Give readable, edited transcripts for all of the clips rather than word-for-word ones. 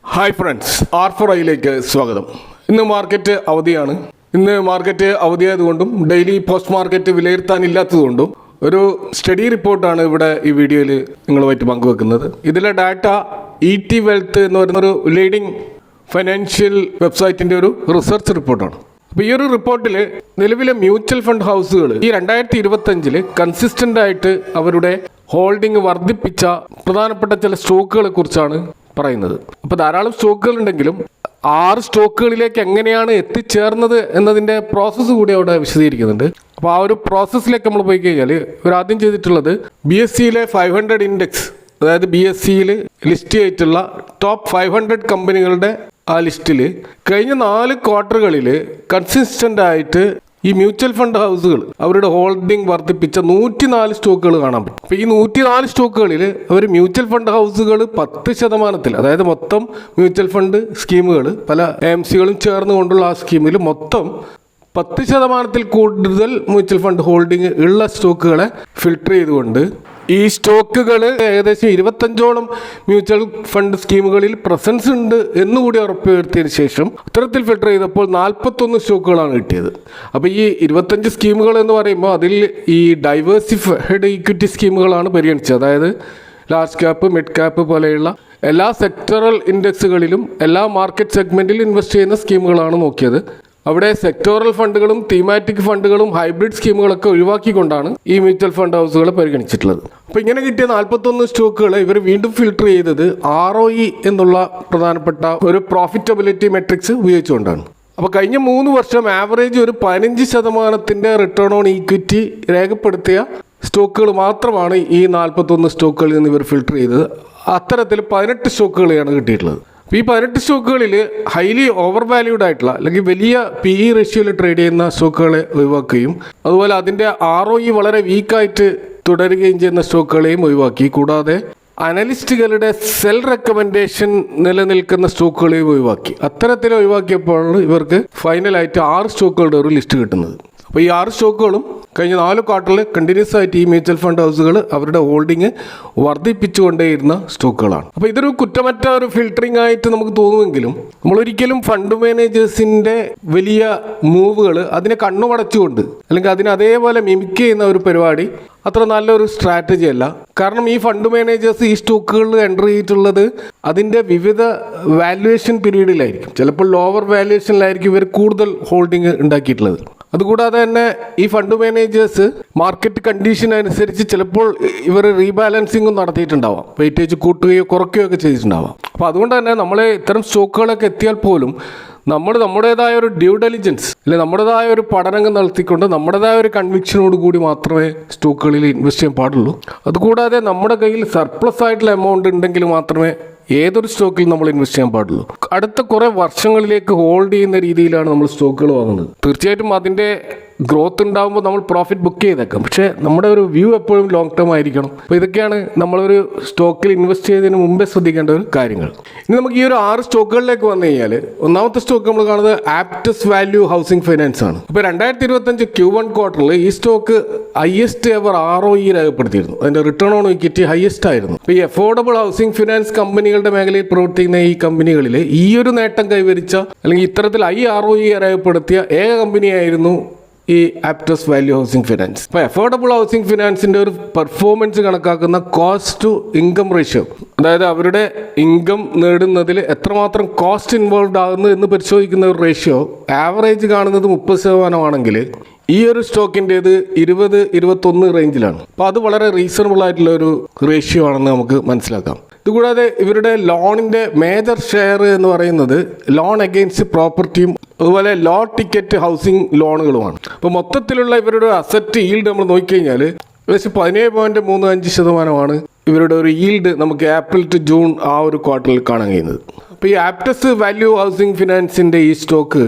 Hi friends, R4iലേക്ക് സ്വാഗതം. ഇന്ന് market അവധിയാണ്. ഇന്ന് മാർക്കറ്റ് അവധിയായതുകൊണ്ടും ഡെയിലി പോസ്റ്റ് മാർക്കറ്റ് വിലയിരുത്താനില്ലാത്തതുകൊണ്ടും ഒരു സ്റ്റഡി റിപ്പോർട്ടാണ് ഇവിടെ ഈ വീഡിയോയിൽ നിങ്ങളുമായിട്ട് പങ്കുവെക്കുന്നത്. ഇതിലെ ഡാറ്റ ET വെൽത്ത് എന്ന് പറയുന്നൊരു ലീഡിംഗ് ഫൈനാൻഷ്യൽ വെബ്സൈറ്റിൻ്റെ ഒരു റിസർച്ച് റിപ്പോർട്ടാണ്. അപ്പോൾ ഈ ഒരു റിപ്പോർട്ടിൽ നിലവിലെ മ്യൂച്വൽ ഫണ്ട് ഹൗസുകൾ ഈ 2025 കൺസിസ്റ്റൻ്റ് ആയിട്ട് അവരുടെ ഹോൾഡിംഗ് വർദ്ധിപ്പിച്ച പ്രധാനപ്പെട്ട ചില സ്റ്റോക്കുകളെ കുറിച്ചാണ് പറയുന്നത്. അപ്പോൾ ധാരാളം സ്റ്റോക്കുകൾ ഉണ്ടെങ്കിലും 6 സ്റ്റോക്കുകളിലേക്ക് എങ്ങനെയാണ് എത്തിച്ചേർന്നത് എന്നതിൻ്റെ പ്രോസസ്സ് കൂടി അവിടെ വിശദീകരിക്കുന്നുണ്ട്. അപ്പോൾ ആ ഒരു പ്രോസസ്സിലേക്ക് നമ്മൾ പോയി കഴിഞ്ഞാൽ ഇവർ ആദ്യം ചെയ്തിട്ടുള്ളത് BSEയിലെ 500 ഇൻഡെക്സ്, അതായത് BSEയിൽ ലിസ്റ്റ് ചെയ്തിട്ടുള്ള ടോപ്പ് 500 കമ്പനികളുടെ ആ ലിസ്റ്റിൽ കഴിഞ്ഞ 4 ക്വാർട്ടറുകളിൽ കൺസിസ്റ്റൻ്റ് ആയിട്ട് ഈ മ്യൂച്വൽ ഫണ്ട് ഹൗസുകൾ അവരുടെ ഹോൾഡിംഗ് വർദ്ധിപ്പിച്ച 104 സ്റ്റോക്കുകൾ കാണാൻ പറ്റും. അപ്പോൾ ഈ 104 സ്റ്റോക്കുകളിൽ അവർ മ്യൂച്വൽ ഫണ്ട് ഹൗസുകൾ 10%, അതായത് മൊത്തം മ്യൂച്വൽ ഫണ്ട് സ്കീമുകൾ പല AMCകളും ചേർന്നുകൊണ്ടുള്ള ആ സ്കീമിൽ മൊത്തം 10% കൂടുതൽ മ്യൂച്വൽ ഫണ്ട് ഹോൾഡിംഗ് ഉള്ള സ്റ്റോക്കുകളെ ഫിൽട്ടർ ചെയ്തുകൊണ്ട് ഈ സ്റ്റോക്കുകൾ ഏകദേശം 25ഓളം മ്യൂച്വൽ ഫണ്ട് സ്കീമുകളിൽ പ്രസൻസ് ഉണ്ട് എന്നുകൂടി ഉറപ്പുവരുത്തിയതിന് ശേഷം അത്തരത്തിൽ ഫിൽട്ടർ ചെയ്തപ്പോൾ 41 സ്റ്റോക്കുകളാണ് കിട്ടിയത്. അപ്പോൾ ഈ 25 സ്കീമുകൾ എന്ന് പറയുമ്പോൾ അതിൽ ഈ ഡൈവേഴ്സിഫൈഡ് ഇക്വിറ്റി സ്കീമുകളാണ് പരിഗണിച്ചത്. അതായത് ലാർജ് ക്യാപ്പ്, മിഡ് ക്യാപ്പ് പോലെയുള്ള എല്ലാ സെക്ടറൽ ഇൻഡെക്സുകളിലും എല്ലാ മാർക്കറ്റ് സെഗ്മെൻറ്റിൽ ഇൻവെസ്റ്റ് ചെയ്യുന്ന സ്കീമുകളാണ് നോക്കിയത്. അവിടെ സെക്ടോറൽ ഫണ്ടുകളും തീമാറ്റിക് ഫണ്ടുകളും ഹൈബ്രിഡ് സ്കീമുകളൊക്കെ ഒഴിവാക്കിക്കൊണ്ടാണ് ഈ മ്യൂച്വൽ ഫണ്ട് ഹൗസുകളെ പരിഗണിച്ചിട്ടുള്ളത്. അപ്പോൾ ഇങ്ങനെ കിട്ടിയ 41 സ്റ്റോക്കുകൾ ഇവർ വീണ്ടും ഫിൽട്ടർ ചെയ്തത് ROE എന്നുള്ള പ്രധാനപ്പെട്ട ഒരു പ്രോഫിറ്റബിലിറ്റി മെട്രിക്സ് ഉപയോഗിച്ചുകൊണ്ടാണ്. അപ്പോൾ കഴിഞ്ഞ 3 വർഷം ആവറേജ് ഒരു 15% റിട്ടേൺ ഓൺ ഈക്വിറ്റി രേഖപ്പെടുത്തിയ സ്റ്റോക്കുകൾ മാത്രമാണ് ഈ 41 സ്റ്റോക്കുകളിൽ നിന്ന് ഇവർ ഫിൽട്ടർ ചെയ്തത്. അത്തരത്തിൽ 18 സ്റ്റോക്കുകളെയാണ് കിട്ടിയിട്ടുള്ളത്. ഈ 18 സ്റ്റോക്കുകളിൽ ഹൈലി ഓവർ വാല്യൂഡ് ആയിട്ടുള്ള അല്ലെങ്കിൽ വലിയ PE റേഷ്യോയിൽ ട്രേഡ് ചെയ്യുന്ന സ്റ്റോക്കുകളെ ഒഴിവാക്കുകയും അതുപോലെ അതിൻ്റെ ROE വളരെ വീക്കായിട്ട് തുടരുകയും ചെയ്യുന്ന സ്റ്റോക്കുകളെയും ഒഴിവാക്കി. കൂടാതെ അനലിസ്റ്റുകളുടെ സെൽ റെക്കമെൻഡേഷൻ നിലനിൽക്കുന്ന സ്റ്റോക്കുകളെയും ഒഴിവാക്കി. അത്തരത്തിൽ ഒഴിവാക്കിയപ്പോഴാണ് ഇവർക്ക് ഫൈനലായിട്ട് 6 സ്റ്റോക്കുകളുടെ ഒരു ലിസ്റ്റ് കിട്ടുന്നത്. അപ്പോൾ ഈ 6 സ്റ്റോക്കുകളും കഴിഞ്ഞ 4 ക്വാർട്ടറിൽ കണ്ടിന്യൂസ് ആയിട്ട് ഈ മ്യൂച്വൽ ഫണ്ട് ഹൗസുകൾ അവരുടെ ഹോൾഡിംഗ് വർദ്ധിപ്പിച്ചുകൊണ്ടേയിരുന്ന സ്റ്റോക്കുകളാണ്. അപ്പോൾ ഇതൊരു കുറ്റമറ്റ ഒരു ഫിൽട്ടറിംഗ് ആയിട്ട് നമുക്ക് തോന്നുമെങ്കിലും നമ്മളൊരിക്കലും ഫണ്ട് മാനേജേഴ്സിൻ്റെ വലിയ മൂവുകൾ അതിനെ കണ്ണുമടച്ചുകൊണ്ട് അല്ലെങ്കിൽ അതിനെ അതേപോലെ മിമിക് ചെയ്യുന്ന ഒരു പരിപാടി അത്ര നല്ലൊരു സ്ട്രാറ്റജി അല്ല. കാരണം ഈ ഫണ്ട് മാനേജേഴ്സ് ഈ സ്റ്റോക്കുകളിൽ എൻ്റർ ചെയ്തിട്ടുള്ളത് അതിൻ്റെ വിവിധ വാല്യുവേഷൻ പീരീഡിലായിരിക്കും. ചിലപ്പോൾ ലോവർ വാല്യുവേഷനിലായിരിക്കും ഇവർ കൂടുതൽ ഹോൾഡിംഗ് ഉണ്ടാക്കിയിട്ടുള്ളത്. അതുകൂടാതെ തന്നെ ഈ ഫണ്ട് മാനേജേഴ്സ് മാർക്കറ്റ് കണ്ടീഷൻ അനുസരിച്ച് ചിലപ്പോൾ ഇവർ റീബാലൻസിങ്ങും നടത്തിയിട്ടുണ്ടാവാം, വെയിറ്റേജ് കൂട്ടുകയോ കുറയ്ക്കുകയോ ഒക്കെ ചെയ്തിട്ടുണ്ടാവാം. അപ്പോൾ അതുകൊണ്ട് തന്നെ നമ്മളെ ഇത്തരം സ്റ്റോക്കുകളൊക്കെ എത്തിയാൽ പോലും നമ്മുടേതായ ഒരു ഡ്യൂ ഡെലിജൻസ് അല്ലെങ്കിൽ നമ്മുടേതായ ഒരു പഠനങ്ങൾ നടത്തിക്കൊണ്ട് നമ്മുടേതായ ഒരു കൺവിക്ഷനോട് കൂടി മാത്രമേ സ്റ്റോക്കുകളിൽ ഇൻവെസ്റ്റ് ചെയ്യാൻ പാടുള്ളൂ. അതുകൂടാതെ നമ്മുടെ കയ്യിൽ സർപ്ലസ് ആയിട്ടുള്ള എമൗണ്ട് ഉണ്ടെങ്കിൽ മാത്രമേ ഏതൊരു സ്റ്റോക്കിൽ നമ്മൾ ഇൻവെസ്റ്റ് ചെയ്യാൻ പാടുള്ളൂ. അടുത്ത കുറേ വർഷങ്ങളിലേക്ക് ഹോൾഡ് ചെയ്യുന്ന രീതിയിലാണ് നമ്മൾ സ്റ്റോക്കുകൾ വാങ്ങുന്നത്. തീർച്ചയായിട്ടും അതിൻ്റെ ഗ്രോത്ത് ഉണ്ടാകുമ്പോൾ നമ്മൾ പ്രോഫിറ്റ് ബുക്ക് ചെയ്തേക്കാം, പക്ഷേ നമ്മുടെ ഒരു വ്യൂ എപ്പോഴും ലോങ് ടേം ആയിരിക്കണം. അപ്പോൾ ഇതൊക്കെയാണ് നമ്മളൊരു സ്റ്റോക്കിൽ ഇൻവെസ്റ്റ് ചെയ്തതിന് മുമ്പേ ശ്രദ്ധിക്കേണ്ട ഒരു കാര്യങ്ങൾ. ഇനി നമുക്ക് ഈ ഒരു 6 സ്റ്റോക്കുകളിലേക്ക് വന്നു കഴിഞ്ഞാൽ ഒന്നാമത്തെ സ്റ്റോക്ക് നമ്മൾ കാണുന്നത് ആപ്റ്റസ് വാല്യൂ ഹൗസിംഗ് ഫൈനാൻസ് ആണ്. ഇപ്പോൾ 2025 Q1 ക്വാർട്ടറിൽ ഈ സ്റ്റോക്ക് ഹയസ്റ്റ് എവർ ROE രേഖപ്പെടുത്തിയിരുന്നു. അതിൻ്റെ റിട്ടേൺ ഓൺ ഇക്വിറ്റി ഹയസ്റ്റ് ആയിരുന്നു. അപ്പോൾ ഈ അഫോർഡബിൾ ഹൗസിംഗ് ഫിനാൻസ് കമ്പനികളുടെ മേഖലയിൽ പ്രവർത്തിക്കുന്ന ഈ കമ്പനികളിൽ ഈ ഒരു നേട്ടം കൈവരിച്ച അല്ലെങ്കിൽ ഇത്തരത്തിൽ ROE രേഖപ്പെടുത്തിയ ഏക കമ്പനിയായിരുന്നു ഈ ആപ്റ്റസ് വാല്യൂ ഹൗസിംഗ് ഫിനാൻസ്. അപ്പോൾ അഫോർഡബിൾ ഹൗസിംഗ് ഫിനാൻസിൻ്റെ ഒരു പെർഫോമൻസ് കണക്കാക്കുന്ന കോസ്റ്റ് ടു ഇൻകം റേഷ്യോ, അതായത് അവരുടെ ഇൻകം നേടുന്നതിൽ എത്രമാത്രം കോസ്റ്റ് ഇൻവോൾവ് ആകുന്നു എന്ന് പരിശോധിക്കുന്ന ഒരു റേഷ്യോ ആവറേജ് കാണുന്നത് 30% ആണെങ്കിൽ ഈ ഒരു സ്റ്റോക്കിൻ്റേത് 20-21 റേഞ്ചിലാണ്. അപ്പോൾ അത് വളരെ റീസണബിൾ ആയിട്ടുള്ള ഒരു റേഷ്യോ ആണെന്ന് നമുക്ക് മനസ്സിലാക്കാം. ഇതുകൂടാതെ ഇവരുടെ ലോണിൻ്റെ മേജർ ഷെയർ എന്ന് പറയുന്നത് ലോൺ അഗെയിൻസ്റ്റ് പ്രോപ്പർട്ടിയും അതുപോലെ ലോ ടിക്കറ്റ് ഹൗസിംഗ് ലോണുകളുമാണ്. അപ്പോൾ മൊത്തത്തിലുള്ള ഇവരുടെ അസറ്റ് ഈൽഡ് നമ്മൾ നോക്കിക്കഴിഞ്ഞാൽ ഏകദേശം 17.35% ഇവരുടെ ഒരു ഈൽഡ് നമുക്ക് ഏപ്രിൽ ടു ജൂൺ ആ ഒരു ക്വാർട്ടറിൽ കാണാൻ കഴിയുന്നത്. അപ്പോൾ ഈ ആപ്റ്റസ് വാല്യൂ ഹൗസിംഗ് ഫിനാൻസിൻ്റെ ഈ സ്റ്റോക്ക്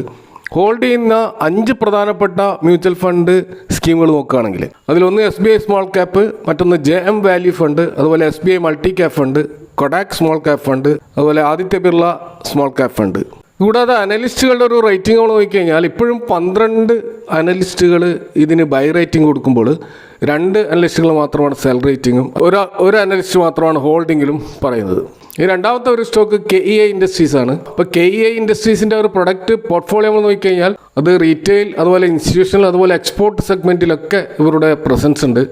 ഹോൾഡ് ചെയ്യുന്ന 5 പ്രധാനപ്പെട്ട മ്യൂച്വൽ ഫണ്ട് സ്കീമുകൾ നോക്കുകയാണെങ്കിൽ അതിലൊന്ന് SBI സ്മോൾ ക്യാപ്പ്, മറ്റൊന്ന് JM വാല്യൂ ഫണ്ട്, അതുപോലെ SBI multi cap fund, Kotak small cap fund, അതുപോലെ Aditya Birla small cap fund. കൂടാതെ അനലിസ്റ്റുകളുടെ ഒരു റേറ്റിംഗ് നോക്കിക്കഴിഞ്ഞാൽ ഇപ്പോഴും 12 അനലിസ്റ്റുകൾ ഇതിന് ബൈ റേറ്റിംഗ് കൊടുക്കുമ്പോൾ 2 അനലിസ്റ്റുകൾ മാത്രമാണ് സെൽ റേറ്റിംഗും ഒരു അനലിസ്റ്റ് മാത്രമാണ് ഹോൾഡിങ്ങിലും പറയുന്നത്. ഈ രണ്ടാമത്തെ ഒരു സ്റ്റോക്ക് KEI ഇൻഡസ്ട്രീസ് ആണ്. അപ്പോൾ KEI ഇൻഡസ്ട്രീസിൻ്റെ ഒരു പ്രൊഡക്റ്റ് പോർട്ട്ഫോളിയോ നമ്മൾ നോക്കിക്കഴിഞ്ഞാൽ അത് റീറ്റെയിൽ, അതുപോലെ ഇൻസ്റ്റിറ്റ്യൂഷണൽ, അതുപോലെ എക്സ്പോർട്ട് സെഗ്മെൻറ്റിലൊക്കെ ഇവരുടെ പ്രസൻസ് ഉണ്ട്.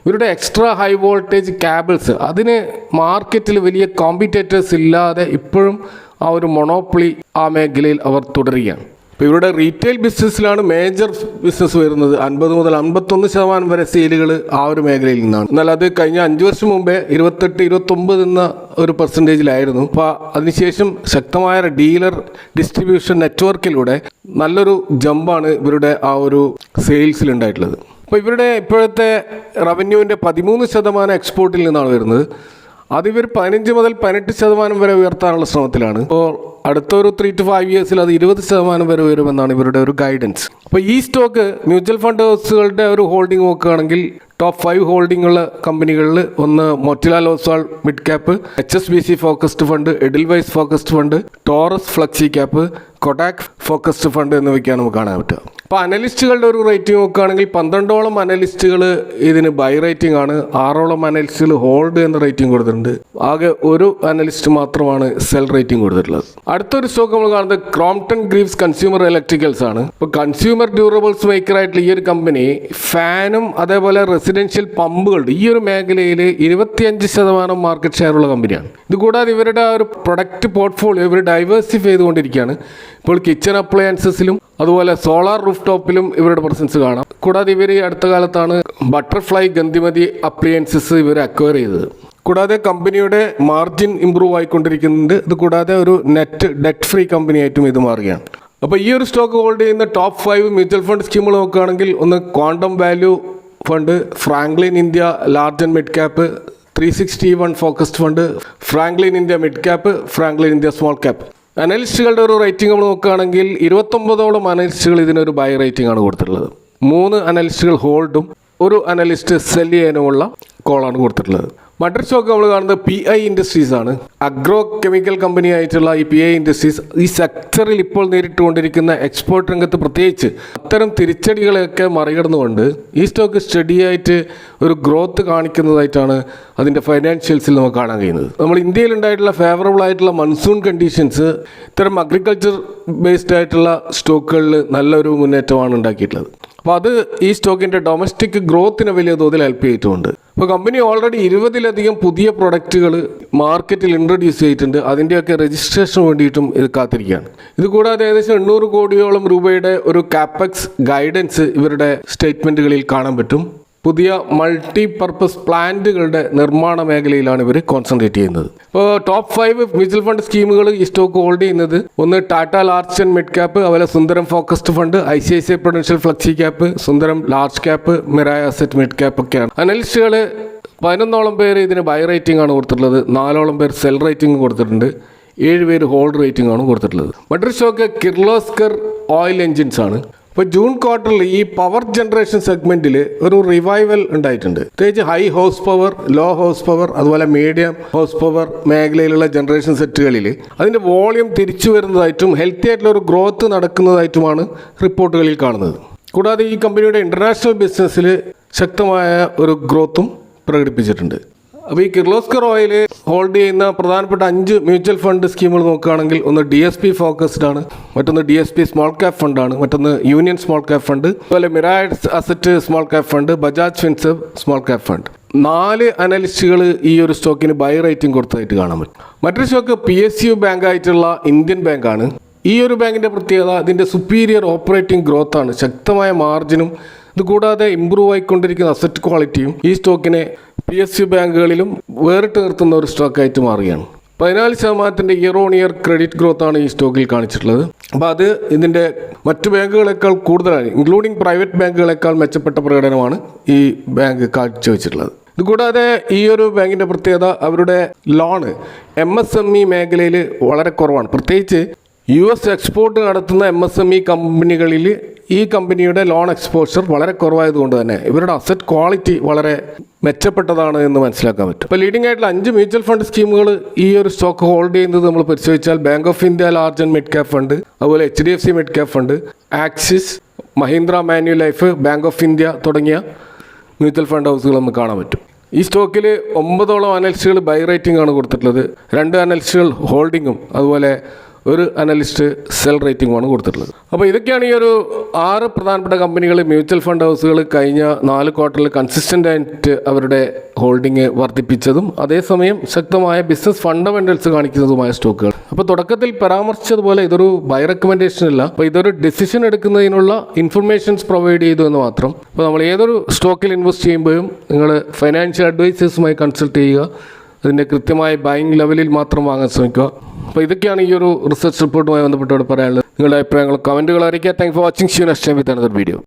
ഇവരുടെ എക്സ്ട്രാ ഹൈ വോൾട്ടേജ് കേബിൾസ് അതിന് മാർക്കറ്റിൽ വലിയ കോമ്പറ്റേറ്റേഴ്സ് ഇല്ലാതെ ഇപ്പോഴും ആ ഒരു മൊണോപ്പൊളി ആ മേഖലയിൽ അവർ തുടരുകയാണ്. ഇപ്പോൾ ഇവരുടെ റീറ്റെയിൽ ബിസിനസ്സിലാണ് മേജർ ബിസിനസ് വരുന്നത്. 50 മുതൽ 51% വരെ സെയിലുകൾ ആ ഒരു മേഖലയിൽ നിന്നാണ്. എന്നാൽ അത് കഴിഞ്ഞ 5 വർഷം മുമ്പേ 28-29 എന്ന ഒരു പെർസെൻറ്റേജിലായിരുന്നു. അപ്പോൾ അതിനുശേഷം ശക്തമായ ഡീലർ ഡിസ്ട്രിബ്യൂഷൻ നെറ്റ്വർക്കിലൂടെ നല്ലൊരു ജമ്പാണ് ഇവരുടെ ആ ഒരു സെയിൽസിൽ ഉണ്ടായിട്ടുള്ളത്. അപ്പോൾ ഇവരുടെ ഇപ്പോഴത്തെ റവന്യൂവിൻ്റെ 13% എക്സ്പോർട്ടിൽ നിന്നാണ് വരുന്നത്. അതിവർ 15 മുതൽ 18% വരെ ഉയർത്താനുള്ള ശ്രമത്തിലാണ്. അപ്പോൾ അടുത്തൊരു 3 to 5 ഇയേഴ്സിൽ അത് 20% വരെ ഉയരുമെന്നാണ് ഇവരുടെ ഒരു ഗൈഡൻസ്. അപ്പോൾ ഈ സ്റ്റോക്ക് മ്യൂച്വൽ ഫണ്ട് ഹൗസുകളുടെ ഒരു ഹോൾഡിംഗ് നോക്കുകയാണെങ്കിൽ ടോപ്പ് 5 ഹോൾഡിംഗ് ഉള്ള കമ്പനികളിൽ ഒന്ന് Motilal Oswal mid cap, HSBC focused fund, Edelweiss focused fund, Taurus flexi cap, Kotak focused fund എന്നിവയ്ക്കാണ് നമുക്ക് കാണാൻ പറ്റുക. അപ്പോൾ അനലിസ്റ്റുകളുടെ ഒരു റേറ്റിംഗ് നോക്കുകയാണെങ്കിൽ 12ഓളം അനലിസ്റ്റുകൾ ഇതിന് ബൈ റേറ്റിംഗ് ആണ്, 6ഓളം അനലിസ്റ്റുകൾ ഹോൾഡ് എന്ന റേറ്റിംഗ് കൊടുത്തിട്ടുണ്ട്. ആകെ ഒരു അനലിസ്റ്റ് മാത്രമാണ് സെൽ റേറ്റിംഗ് കൊടുത്തിട്ടുള്ളത്. അടുത്തൊരു സ്റ്റോക്ക് നമ്മൾ കാണുന്നത് ക്രോംപ്ടൺ ഗ്രീവ്സ് കൺസ്യൂമർ ഇലക്ട്രിക്കൽസ് ആണ്. ഇപ്പോൾ കൺസ്യൂമർ ഡ്യൂറബിൾസ് മേക്കർ ആയിട്ടുള്ള ഈ ഒരു കമ്പനി ഫാനും അതേപോലെ റെസിഡൻഷ്യൽ പമ്പുകളുടെ ഈ ഒരു മേഖലയിൽ 25% മാർക്കറ്റ് ഷെയർ ഉള്ള കമ്പനിയാണ്. ഇതുകൂടാതെ ഇവരുടെ ആ ഒരു പ്രൊഡക്റ്റ് പോർട്ട്ഫോളിയോ ഇവർ ഡൈവേഴ്സിഫൈ ചെയ്തുകൊണ്ടിരിക്കുകയാണ്. ഇപ്പോൾ കിച്ചൺ അപ്ലയൻസസിലും അതുപോലെ സോളാർ റൂഫ് ടോപ്പിലും ഇവരുടെ പ്രസൻസ് കാണാം. കൂടാതെ ഇവർ ഈ അടുത്ത കാലത്താണ് ബട്ടർഫ്ലൈ ഗന്ധിമതി അപ്ലയൻസസ് ഇവർ അക്വയർ ചെയ്തത്. കൂടാതെ കമ്പനിയുടെ മാർജിൻ ഇമ്പ്രൂവ് ആയിക്കൊണ്ടിരിക്കുന്നുണ്ട്. ഇത് കൂടാതെ ഒരു നെറ്റ് ഡെറ്റ് ഫ്രീ കമ്പനിയായിട്ടും ഇത് മാറുകയാണ്. അപ്പോൾ ഈ ഒരു സ്റ്റോക്ക് ഹോൾഡ് ചെയ്യുന്ന ടോപ്പ് 5 മ്യൂച്വൽ ഫണ്ട് സ്കീമുകൾ നോക്കുകയാണെങ്കിൽ ഒന്ന് quantum value fund, Franklin India large and mid cap, 361 focused fund, Franklin India mid cap, Franklin India small cap. അനലിസ്റ്റുകളുടെ ഒരു റേറ്റിംഗ് നമ്മൾ നോക്കുകയാണെങ്കിൽ 29ഓളം അനലിസ്റ്റുകൾ ഇതിനൊരു ബൈ റേറ്റിംഗ് ആണ് കൊടുത്തിട്ടുള്ളത്. 3 അനലിസ്റ്റുകൾ ഹോൾഡും ഒരു അനലിസ്റ്റ് സെല് ചെയ്യാനുമുള്ള കോളാണ് കൊടുത്തിട്ടുള്ളത്. മറ്റൊരു സ്റ്റോക്ക് നമ്മൾ കാണുന്നത് PI ഇൻഡസ്ട്രീസ് ആണ്. അഗ്രോ കെമിക്കൽ കമ്പനി ആയിട്ടുള്ള ഈ PI ഇൻഡസ്ട്രീസ് ഈ സെക്ടറിൽ ഇപ്പോൾ നേരിട്ടുകൊണ്ടിരിക്കുന്ന എക്സ്പോർട്ട് രംഗത്ത് പ്രത്യേകിച്ച് അത്തരം തിരിച്ചടികളെയൊക്കെ മറികടന്നുകൊണ്ട് ഈ സ്റ്റോക്ക് സ്റ്റഡിയായിട്ട് ഒരു ഗ്രോത്ത് കാണിക്കുന്നതായിട്ടാണ് അതിൻ്റെ ഫൈനാൻഷ്യൽസിൽ നമുക്ക് കാണാൻ കഴിയുന്നത്. നമ്മൾ ഇന്ത്യയിൽ ഉണ്ടായിട്ടുള്ള ഫേവറബിൾ ആയിട്ടുള്ള മൺസൂൺ കണ്ടീഷൻസ് ഇത്തരം അഗ്രികൾച്ചർ ബേസ്ഡ് ആയിട്ടുള്ള സ്റ്റോക്കുകളിൽ നല്ലൊരു മുന്നേറ്റമാണ് ഉണ്ടാക്കിയിട്ടുള്ളത്. അപ്പോൾ അത് ഈ സ്റ്റോക്കിൻ്റെ ഡൊമസ്റ്റിക് ഗ്രോത്തിന് വലിയ തോതിൽ ഹെൽപ്പ് ചെയ്തിട്ടുണ്ട്. ഇപ്പോൾ കമ്പനി ഓൾറെഡി 20ലധികം പുതിയ പ്രൊഡക്റ്റുകൾ മാർക്കറ്റിൽ ഇൻട്രൊഡ്യൂസ് ചെയ്തിട്ടുണ്ട്. അതിൻ്റെയൊക്കെ രജിസ്ട്രേഷന് വേണ്ടിയിട്ടും ഇത് കാത്തിരിക്കുകയാണ്. ഇതുകൂടാതെ ഏകദേശം 800 കോടിയോളം രൂപയുടെ ഒരു കാപ്പക്സ് ഗൈഡൻസ് ഇവരുടെ സ്റ്റേറ്റ്മെൻറ്റുകളിൽ കാണാൻ പറ്റും. പുതിയ മൾട്ടി പർപ്പസ് പ്ലാന്റുകളുടെ നിർമ്മാണ മേഖലയിലാണ് ഇവർ കോൺസെൻട്രേറ്റ് ചെയ്യുന്നത്. ഇപ്പോൾ ടോപ്പ് 5 മ്യൂച്വൽ ഫണ്ട് സ്കീമുകൾ ഈ സ്റ്റോക്ക് ഹോൾഡ് ചെയ്യുന്നത് ഒന്ന് Tata large and mid cap, അതുപോലെ Sundaram focused fund, ICICI prudential flexi cap, Sundaram large cap, Mirae asset mid cap ഒക്കെയാണ്. അനലിസ്റ്റുകൾ 11ഓളം പേര് ഇതിന് ബൈ റേറ്റിംഗ് ആണ് കൊടുത്തിട്ടുള്ളത്, 4ഓളം പേർ സെൽ റേറ്റിംഗ് കൊടുത്തിട്ടുണ്ട്, 7 പേര് ഹോൾഡ് റേറ്റിംഗ് ആണ് കൊടുത്തിട്ടുള്ളത്. മറ്റൊരു സ്റ്റോക്ക് കിർലോസ്കർ ഓയിൽ എൻജിൻസ് ആണ്. ഇപ്പോൾ ജൂൺ ക്വാർട്ടറിൽ ഈ പവർ ജനറേഷൻ സെഗ്മെൻറ്റിൽ ഒരു റിവൈവൽ ഉണ്ടായിട്ടുണ്ട്. പ്രത്യേകിച്ച് high horse power, low horse power, അതുപോലെ മീഡിയം ഹോസ് പവർ മേഖലയിലുള്ള ജനറേഷൻ സെറ്റുകളിൽ അതിൻ്റെ വോളിയം തിരിച്ചു വരുന്നതായിട്ടും ഹെൽത്തി ആയിട്ടുള്ള ഒരു ഗ്രോത്ത് നടക്കുന്നതായിട്ടുമാണ് റിപ്പോർട്ടുകളിൽ കാണുന്നത്. കൂടാതെ ഈ കമ്പനിയുടെ ഇൻ്റർനാഷണൽ ബിസിനസ്സിൽ ശക്തമായ ഒരു ഗ്രോത്തും പ്രകടിപ്പിച്ചിട്ടുണ്ട്. അപ്പോൾ ഈ കിർലോസ്കർ ഓയിൽ ഹോൾഡ് ചെയ്യുന്ന പ്രധാനപ്പെട്ട 5 മ്യൂച്വൽ ഫണ്ട് സ്കീമുകൾ നോക്കുകയാണെങ്കിൽ ഒന്ന് DSP ഫോക്കസ്ഡ് ആണ്, മറ്റൊന്ന് DSP സ്മോൾ ക്യാപ് ഫണ്ടാണ്, മറ്റൊന്ന് യൂണിയൻ സ്മോൾ ക്യാപ് ഫണ്ട്, അതുപോലെ Mirae asset small cap fund, Bajaj Finserv small cap fund. 4 അനലിസ്റ്റുകൾ ഈ ഒരു സ്റ്റോക്കിന് ബൈ റേറ്റിംഗ് കൊടുത്തതായിട്ട് കാണാൻ പറ്റും. മറ്റൊരു സ്റ്റോക്ക് PSU ബാങ്ക് ആയിട്ടുള്ള ഇന്ത്യൻ ബാങ്ക് ആണ്. ഈ ഒരു ബാങ്കിൻ്റെ പ്രത്യേകത ഇതിൻ്റെ സുപ്പീരിയർ ഓപ്പറേറ്റിംഗ് ഗ്രോത്ത് ആണ്, ശക്തമായ മാർജിനും ഇതുകൂടാതെ ഇമ്പ്രൂവ് ആയിക്കൊണ്ടിരിക്കുന്ന അസറ്റ് ക്വാളിറ്റിയും ഈ സ്റ്റോക്കിനെ PSU ബാങ്കുകളിലും വേറിട്ട് നിർത്തുന്ന ഒരു സ്റ്റോക്കായിട്ട് മാറുകയാണ്. 14% ഇയർ ഓൺ ഇയർ ക്രെഡിറ്റ് ഗ്രോത്താണ് ഈ സ്റ്റോക്കിൽ കാണിച്ചിട്ടുള്ളത്. അപ്പോൾ അത് ഇതിൻ്റെ മറ്റു ബാങ്കുകളെക്കാൾ കൂടുതലാണ്, ഇൻക്ലൂഡിങ് പ്രൈവറ്റ് ബാങ്കുകളെക്കാൾ മെച്ചപ്പെട്ട പ്രകടനമാണ് ഈ ബാങ്ക് കാഴ്ചവെച്ചിട്ടുള്ളത്. ഇതുകൂടാതെ ഈ ഒരു ബാങ്കിൻ്റെ പ്രത്യേകത അവരുടെ ലോണ് MSME മേഖലയിൽ വളരെ കുറവാണ്. പ്രത്യേകിച്ച് US എക്സ്പോർട്ട് നടത്തുന്ന MSME കമ്പനികളിൽ ഈ കമ്പനിയുടെ ലോൺ എക്സ്പോഷർ വളരെ കുറവായതുകൊണ്ട് തന്നെ ഇവരുടെ അസറ്റ് ക്വാളിറ്റി വളരെ മെച്ചപ്പെട്ടതാണ് എന്ന് മനസ്സിലാക്കാൻ പറ്റും. ഇപ്പോൾ ലീഡിംഗ് ആയിട്ടുള്ള 5 മ്യൂച്വൽ ഫണ്ട് സ്കീമുകൾ ഈ ഒരു സ്റ്റോക്ക് ഹോൾഡ് ചെയ്യുന്നത് നമ്മൾ പരിശോധിച്ചാൽ bank of India large and mid cap fund, അതുപോലെ HDFC മിഡ് ക്യാപ് ഫണ്ട്, Axis, Mahindra Manulife, bank of India തുടങ്ങിയ മ്യൂച്വൽ ഫണ്ട് ഹൗസുകൾ നമുക്ക് കാണാൻ പറ്റും. ഈ സ്റ്റോക്കിൽ 9ഓളം അനലിസ്റ്റുകൾ ബൈ റേറ്റിംഗ് ആണ് കൊടുത്തിട്ടുള്ളത്, 2 അനലിസ്റ്റുകൾ ഹോൾഡിങ്ങും അതുപോലെ ഒരു അനലിസ്റ്റ് സെൽ റേറ്റിംഗുമാണ് കൊടുത്തിട്ടുള്ളത്. അപ്പോൾ ഇതൊക്കെയാണ് ഈ ഒരു 6 പ്രധാനപ്പെട്ട കമ്പനികൾ, മ്യൂച്വൽ ഫണ്ട് ഹൗസുകൾ കഴിഞ്ഞ 4 ക്വാർട്ടറിൽ കൺസിസ്റ്റൻ്റ് ആയിട്ട് അവരുടെ ഹോൾഡിംഗ് വർദ്ധിപ്പിച്ചതും അതേസമയം ശക്തമായ ബിസിനസ് ഫണ്ടമെൻ്റൽസ് കാണിക്കുന്നതുമായ സ്റ്റോക്കുകൾ. അപ്പോൾ തുടക്കത്തിൽ പരാമർശിച്ചതുപോലെ ഇതൊരു ബൈ റെക്കമെൻഡേഷൻ അല്ല, അപ്പോൾ ഇതൊരു ഡിസിഷൻ എടുക്കുന്നതിനുള്ള ഇൻഫർമേഷൻസ് പ്രൊവൈഡ് ചെയ്തു എന്ന് മാത്രം. അപ്പോൾ നമ്മൾ ഏതൊരു സ്റ്റോക്കിൽ ഇൻവെസ്റ്റ് ചെയ്യുമ്പോഴും നിങ്ങൾ ഫൈനാൻഷ്യൽ അഡ്വൈസേഴ്സുമായി കൺസൾട്ട് ചെയ്യുക, അതിൻ്റെ കൃത്യമായ ബൈയിങ് ലെവലിൽ മാത്രം വാങ്ങാൻ ശ്രമിക്കുക. അപ്പോൾ ഇതൊക്കെയാണ് ഈ ഒരു റിസർച്ച് റിപ്പോർട്ടുമായി ബന്ധപ്പെട്ടോട് പറയാനുള്ളത്. നിങ്ങളുടെ അഭിപ്രായങ്ങൾ കമൻറ്റുകൾ അറിയിക്കുക. Thank for watching. Next time with another video.